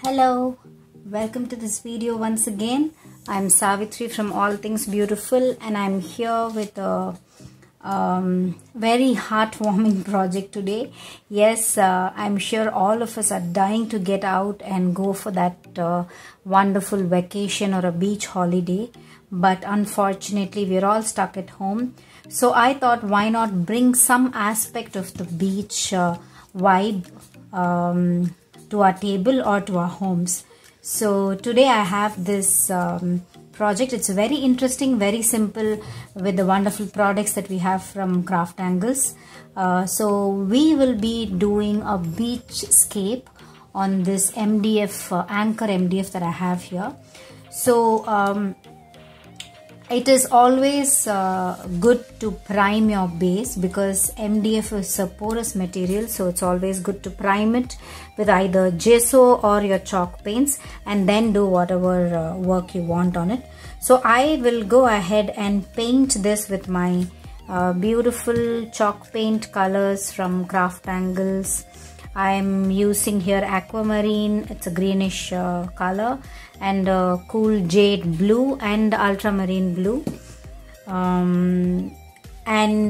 Hello, welcome to this video once again. I'm Savitri from All Things Beautiful and I'm here with a very heartwarming project today. Yes, I'm sure all of us are dying to get out and go for that wonderful vacation or a beach holiday, but unfortunately we're all stuck at home. So I thought, why not bring some aspect of the beach vibe to our table or to our homes. So today I have this project. It's very interesting, very simple, with the wonderful products that we have from Craftangles. So we will be doing a beachscape on this MDF, Anchor MDF that I have here. So it is always good to prime your base because MDF is a porous material, so it's always good to prime it with either gesso or your chalk paints and then do whatever work you want on it. So I will go ahead and paint this with my beautiful chalk paint colors from Craftangles. I'm using here aquamarine, it's a greenish color, and cool jade blue and ultramarine blue, and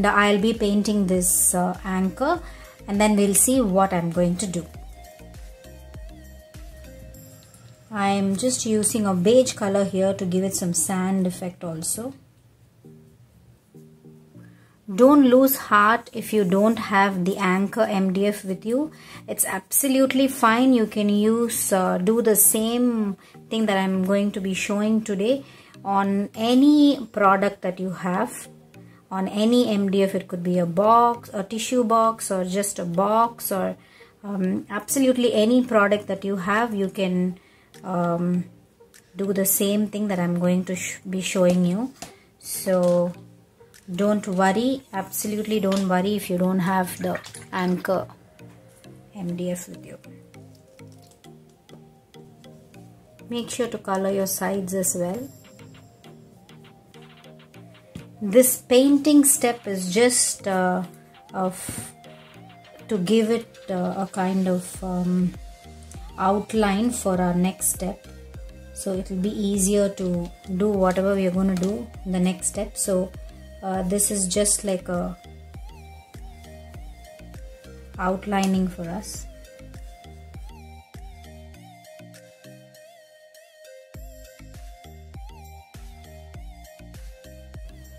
I'll be painting this anchor and then we'll see what I'm going to do. I'm just using a beige color here to give it some sand effect also. Don't lose heart if you don't have the Anchor MDF with you. It's absolutely fine. You can use do the same thing that I'm going to be showing today on any product that you have, on any MDF. It could be a box, a tissue box, or just a box, or absolutely any product that you have. You can do the same thing that I'm going to be showing you. So don't worry, absolutely don't worry if you don't have the Anchor MDF with you. Make sure to color your sides as well. This painting step is just to give it a kind of outline for our next step. So it will be easier to do whatever we are going to do in the next step. So this is just like a outlining for us.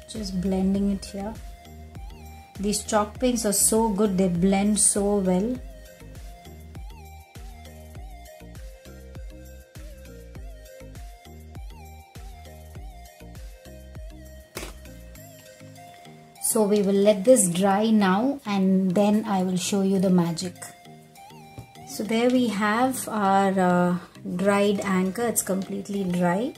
Just blending it here. These chalk paints are so good, they blend so well. So we will let this dry now and then I will show you the magic. So there we have our dried anchor. It's completely dry.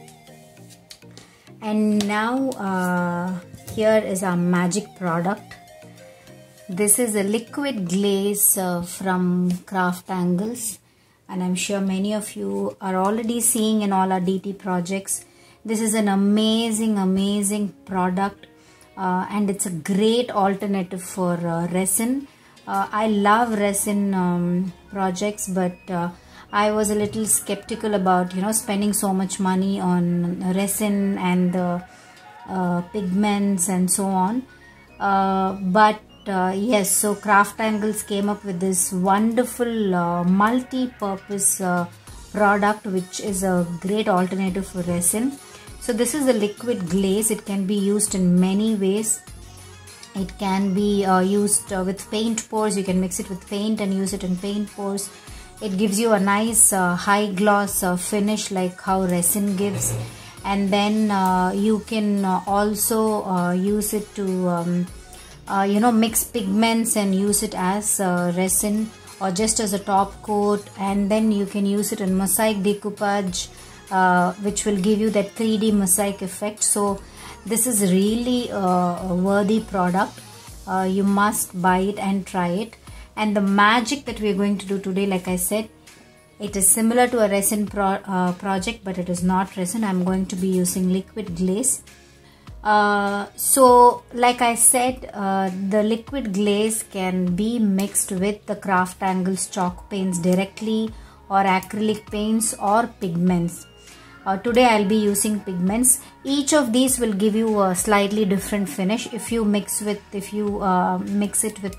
And now here is our magic product. This is a liquid glaze from Craftangles, and I'm sure many of you are already seeing in all our DT projects. This is an amazing product. And it's a great alternative for resin. I love resin projects, but I was a little skeptical about spending so much money on resin and the pigments and so on. But yes, so Craftangles came up with this wonderful multi-purpose product, which is a great alternative for resin. So this is a liquid glaze. It can be used in many ways. It can be used with paint pours. You can mix it with paint and use it in paint pours. It gives you a nice high gloss finish like how resin gives. And then you can also use it to mix pigments and use it as resin or just as a top coat. And then you can use it in mosaic decoupage, which will give you that 3D mosaic effect. So this is really a worthy product. You must buy it and try it. And the magic that we are going to do today, like I said, it is similar to a resin project, but it is not resin. I'm going to be using liquid glaze. So like I said, the liquid glaze can be mixed with the Craftangles chalk paints directly, or acrylic paints or pigments. Today I'll be using pigments. Each of these will give you a slightly different finish. If you mix it with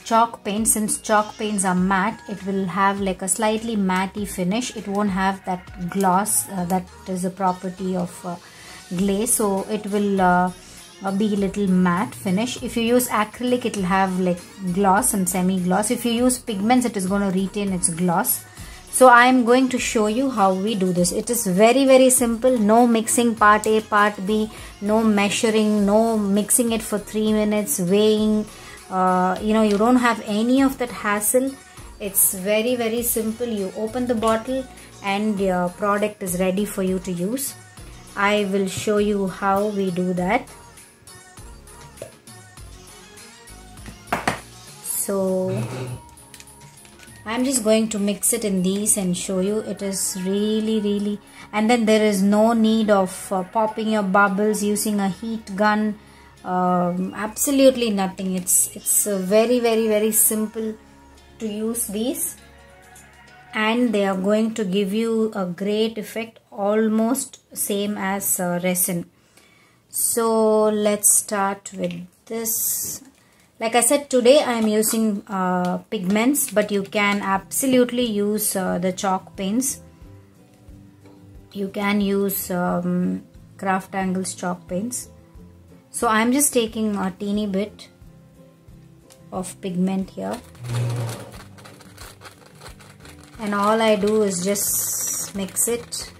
chalk paint, since chalk paints are matte, it will have like a slightly matte finish. It won't have that gloss that is a property of glaze, so it will be a little matte finish. If you use acrylic, it will have like gloss and semi-gloss. If you use pigments, it is going to retain its gloss. So I am going to show you how we do this. It is very simple. No mixing part A, part B, no measuring, no mixing it for 3 minutes, weighing. You don't have any of that hassle. It's very simple. You open the bottle and your product is ready for you to use. I will show you how we do that. So I'm just going to mix it in these and show you. It is really, and then there is no need of popping your bubbles using a heat gun. Absolutely nothing. It's very simple to use these, and they are going to give you a great effect, almost same as resin. So let's start with this. Like I said, today I am using pigments, but you can absolutely use the chalk paints. You can use Craftangles chalk paints. So I am just taking a teeny bit of pigment here, and all I do is just mix it.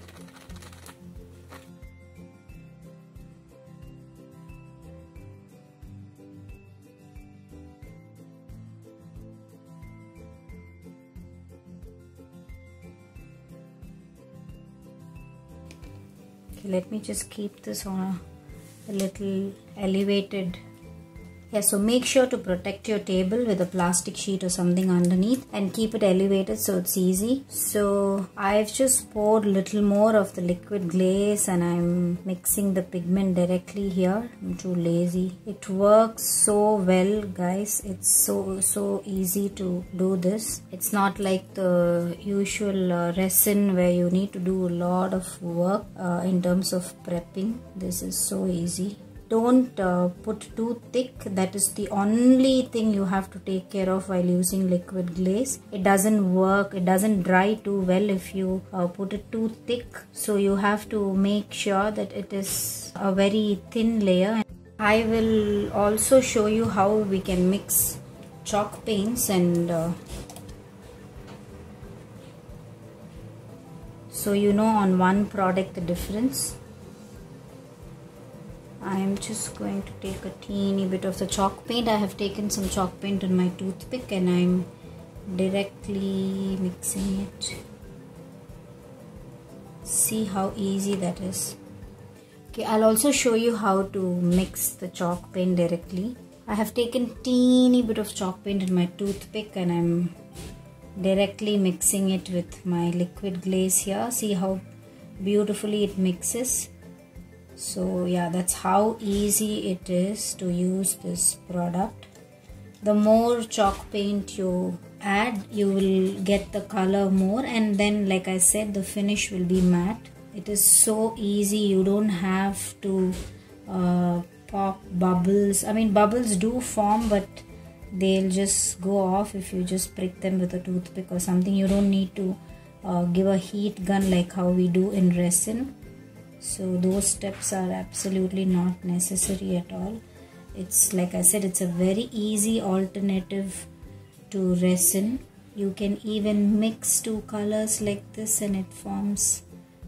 Okay, let me just keep this on a little elevated. Yeah, so make sure to protect your table with a plastic sheet or something underneath and keep it elevated so it's easy. So I've just poured a little more of the liquid glaze and I'm mixing the pigment directly here. I'm too lazy. It works so well, guys. It's so easy to do this. It's not like the usual resin where you need to do a lot of work in terms of prepping. This is so easy. Don't put too thick. That is the only thing you have to take care of while using liquid glaze. It doesn't work, it doesn't dry too well if you put it too thick. So you have to make sure that it is a very thin layer. I will also show you how we can mix chalk paints, and so you know on one product the difference. I am just going to take a teeny bit of the chalk paint. I have taken some chalk paint on my toothpick and I am directly mixing it. See how easy that is. Okay, I'll also show you how to mix the chalk paint directly. I have taken teeny bit of chalk paint in my toothpick and I'm directly mixing it with my liquid glaze here. See how beautifully it mixes. So yeah, that's how easy it is to use this product. The more chalk paint you add, you will get the color more, and then like I said, the finish will be matte. It is so easy. You don't have to pop bubbles. I mean, bubbles do form, but they'll just go off if you just prick them with a toothpick or something. You don't need to give a heat gun like how we do in resin. So those steps are absolutely not necessary at all. It's like I said, it's a very easy alternative to resin. You can even mix two colors like this and it forms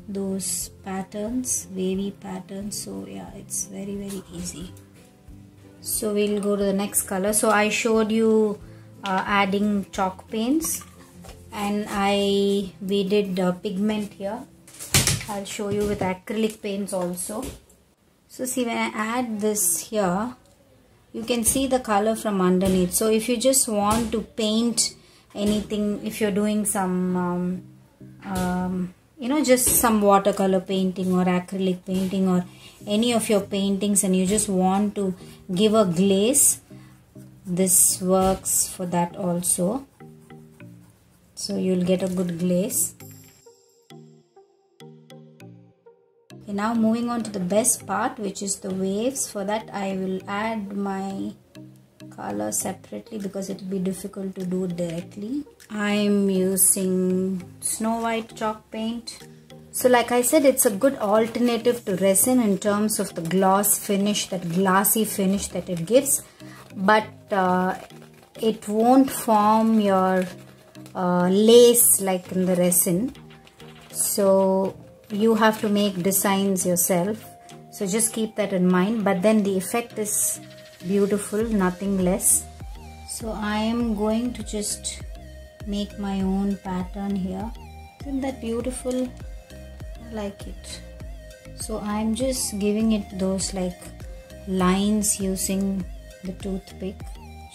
those patterns, wavy patterns. So yeah, it's very easy. So we'll go to the next color. So I showed you adding chalk paints, and we did pigment here. I'll show you with acrylic paints also. So see, when I add this here, you can see the color from underneath. So if you just want to paint anything, if you're doing some just some watercolor painting or acrylic painting or any of your paintings, and you just want to give a glaze, this works for that also. so you'll get a good glaze. Okay, now moving on to the best part, which is the waves. For that I will add my color separately because it will be difficult to do directly. I'm using Snow White chalk paint. So like I said, it's a good alternative to resin in terms of the gloss finish, that glassy finish that it gives, but it won't form your lace like in the resin. So you have to make designs yourself, so just keep that in mind, but then the effect is beautiful, nothing less. So I am going to just make my own pattern here. Isn't that beautiful? I like it. So I'm just giving it those like lines using the toothpick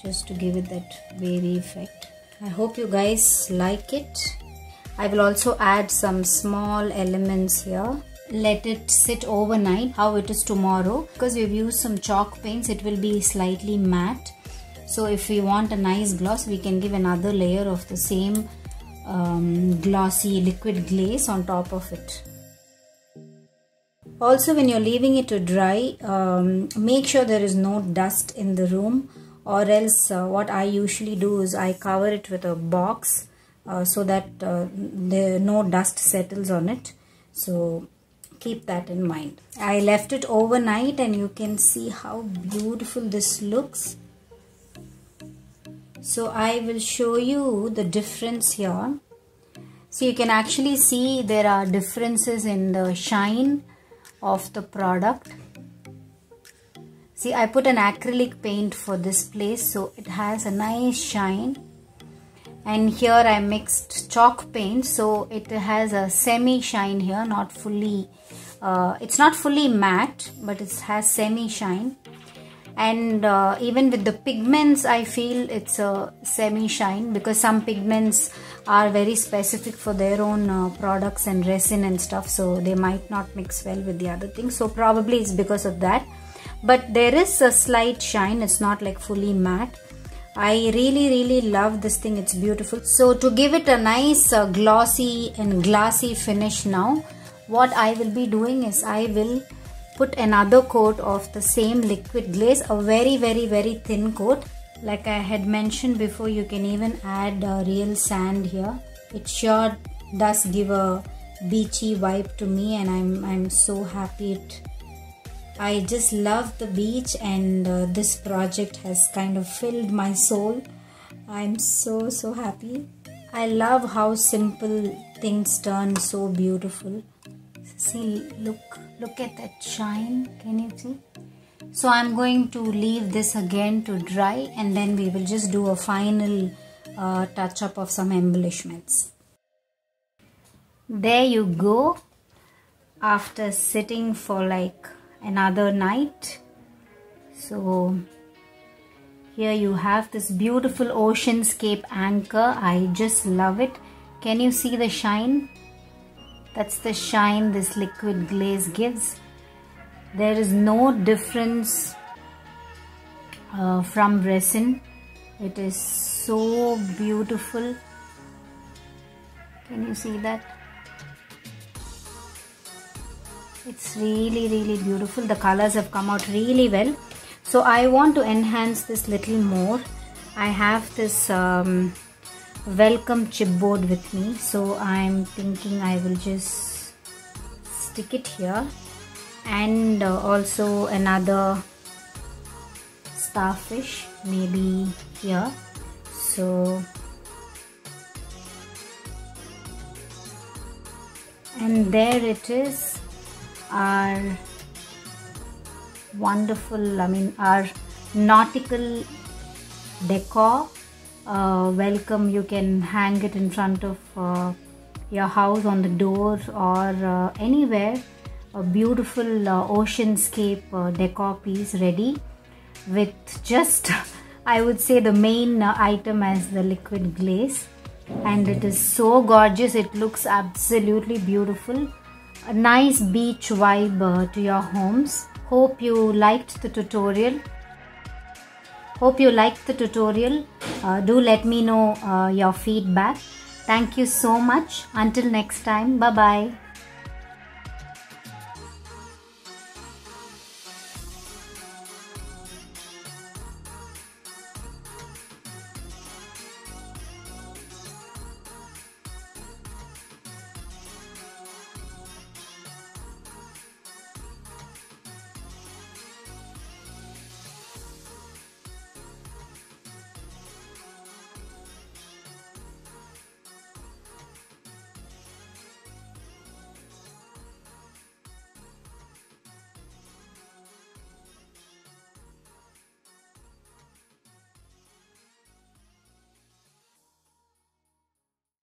just to give it that wavy effect. I hope you guys like it. I will also add some small elements here. Let it sit overnight. How it is tomorrow, because we've used some chalk paints, it will be slightly matte. So if we want a nice gloss, we can give another layer of the same glossy liquid glaze on top of it. Also, when you're leaving it to dry, make sure there is no dust in the room, or else what I usually do is I cover it with a box so that no dust settles on it. So keep that in mind. I left it overnight and you can see how beautiful this looks. So I will show you the difference here. So you can actually see there are differences in the shine of the product. See, I put an acrylic paint for this place, so it has a nice shine. And here I mixed chalk paint, so it has a semi shine here, not fully, it's not fully matte, but it has semi shine. And even with the pigments, I feel it's a semi shine, because some pigments are very specific for their own products and resin and stuff, so they might not mix well with the other things. So probably it's because of that, but there is a slight shine. It's not like fully matte. I really love this thing. It's beautiful. So to give it a nice glossy and glassy finish now, what I will be doing is I will put another coat of the same liquid glaze, a very thin coat. Like I had mentioned before, you can even add real sand here. It sure does give a beachy vibe to me, and I'm so happy. I just love the beach, and this project has kind of filled my soul. I'm so happy. I love how simple things turn so beautiful. See, look at that shine. Can you see? So I'm going to leave this again to dry, and then we will just do a final touch up of some embellishments. There you go, after sitting for like another night. So here you have this beautiful oceanscape anchor. I just love it. Can you see the shine? That's the shine this liquid glaze gives. There is no difference from resin. It is so beautiful. Can you see that? It's really beautiful. The colors have come out really well. So I want to enhance this little more. I have this welcome chipboard with me, so I'm thinking I will just stick it here, and also another starfish maybe here. So, and there it is, our wonderful, our nautical decor. Welcome. You can hang it in front of your house, on the door, or anywhere. A beautiful oceanscape decor piece ready with just I would say the main item as the liquid glaze, and it is so gorgeous. It looks absolutely beautiful. A nice beach vibe to your homes. Hope you liked the tutorial. Do let me know your feedback. Thank you so much. Until next time. Bye bye.